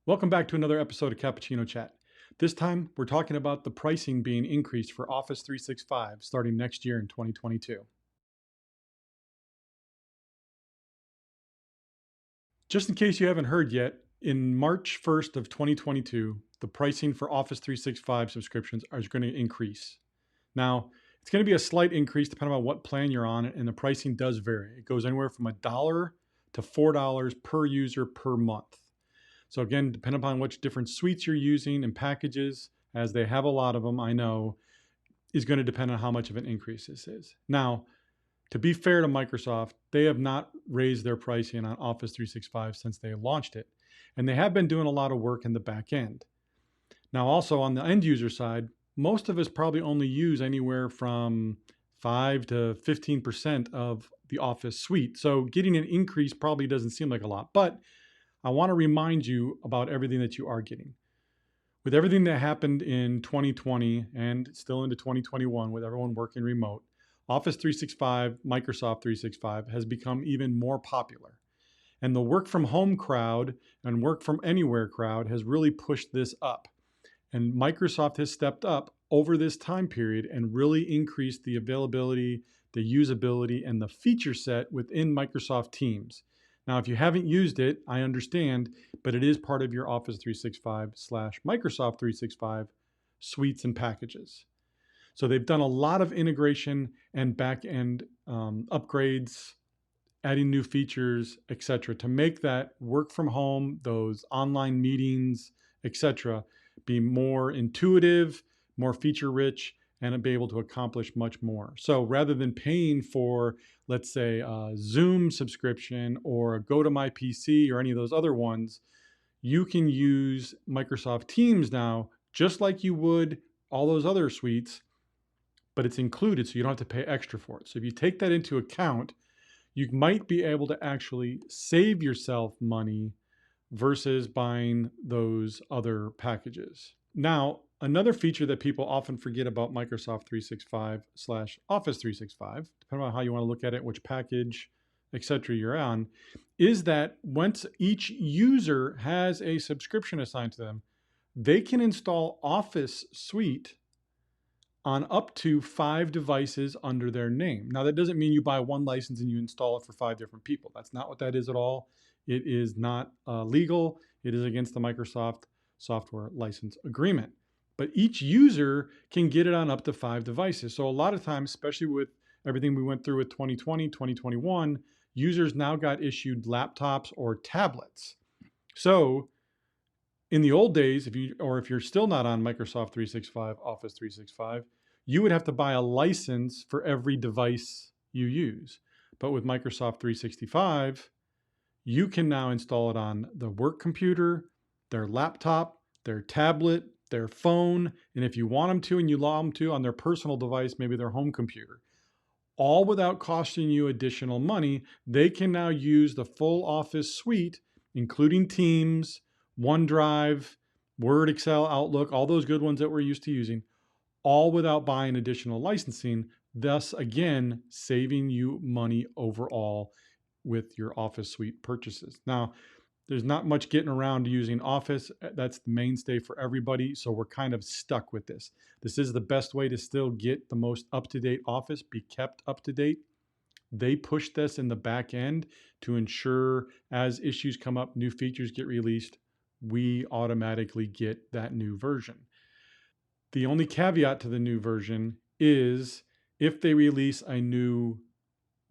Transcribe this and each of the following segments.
Welcome back to another episode of Cappuccino Chat. This time, we're talking about the pricing being increased for Office 365 starting next year in 2022. Just in case you haven't heard yet, in March 1st of 2022, the pricing for Office 365 subscriptions is going to increase. Now, it's going to be a slight increase depending on what plan you're on, and the pricing does vary. It goes anywhere from $1 to $4 per user per month. So again, depending upon which different suites you're using and packages, as they have a lot of them, I know, is going to depend on how much of an increase this is. Now, to be fair to Microsoft, they have not raised their pricing on Office 365 since they launched it. And they have been doing a lot of work in the back end. Now, also on the end user side, most of us probably only use anywhere from 5 to 15% of the Office suite. So getting an increase probably doesn't seem like a lot, but I want to remind you about everything that you are getting. With everything that happened in 2020 and still into 2021 with everyone working remote, Office 365, Microsoft 365 has become even more popular. And the work from home crowd and work from anywhere crowd has really pushed this up. And Microsoft has stepped up over this time period and really increased the availability, the usability, and the feature set within Microsoft Teams. Now, if you haven't used it, I understand, but it is part of your Office 365/Microsoft 365 suites and packages. So they've done a lot of integration and back-end upgrades, adding new features, etc., to make that work from home, those online meetings, etc., be more intuitive, more feature-rich, and be able to accomplish much more. So rather than paying for, let's say, a Zoom subscription or a GoToMyPC or any of those other ones, you can use Microsoft Teams now, just like you would all those other suites, but it's included, so you don't have to pay extra for it. So if you take that into account, you might be able to actually save yourself money versus buying those other packages. Now, another feature that people often forget about Microsoft 365/Office 365, depending on how you want to look at it, which package, etc. you're on, is that once each user has a subscription assigned to them, they can install Office Suite on up to 5 devices under their name. Now, that doesn't mean you buy one license and you install it for 5 different people. That's not what that is at all. It is not legal. It is against the Microsoft software license agreement. But each user can get it on up to 5 devices. So a lot of times, especially with everything we went through with 2020, 2021, users now got issued laptops or tablets. So in the old days, if you're still not on Microsoft 365, Office 365, you would have to buy a license for every device you use. But with Microsoft 365, you can now install it on the work computer, their laptop, their tablet, their phone, and if you want them to and you allow them to, on their personal device, maybe their home computer. All without costing you additional money. They can now use the full Office suite, including Teams, OneDrive, Word, Excel, Outlook, all those good ones that we're used to using, all without buying additional licensing, thus again, saving you money overall with your Office suite purchases. Now, there's not much getting around to using Office. That's the mainstay for everybody, so we're kind of stuck with this. This is the best way to still get the most up-to-date Office, be kept up-to-date. They push this in the back end to ensure as issues come up, new features get released, we automatically get that new version. The only caveat to the new version is if they release a new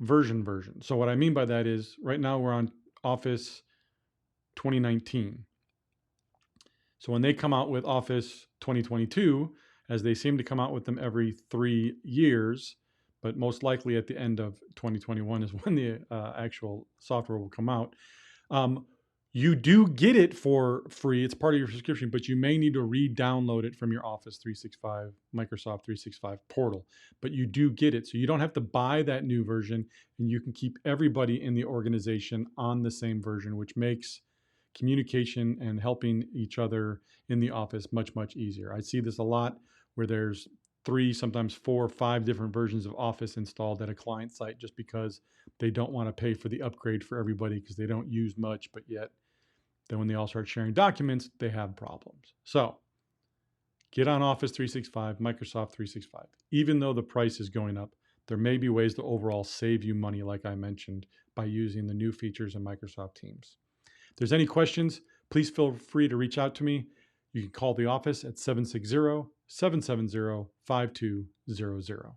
version. So what I mean by that is right now we're on Office 2019. So when they come out with Office 2022, as they seem to come out with them every 3 years, but most likely at the end of 2021 is when the actual software will come out. You do get it for free. It's part of your subscription, but you may need to re-download it from your Office 365, Microsoft 365 portal. But you do get it. So you don't have to buy that new version, and you can keep everybody in the organization on the same version, which makes communication and helping each other in the office much, much easier. I see this a lot where there's 3, sometimes 4 or 5 different versions of Office installed at a client site just because they don't want to pay for the upgrade for everybody because they don't use much, but yet Then when they all start sharing documents, they have problems. So get on Office 365, Microsoft 365. Even though the price is going up, there may be ways to overall save you money, like I mentioned, by using the new features in Microsoft Teams. If there's any questions, please feel free to reach out to me. You can call the office at 760-770-5200.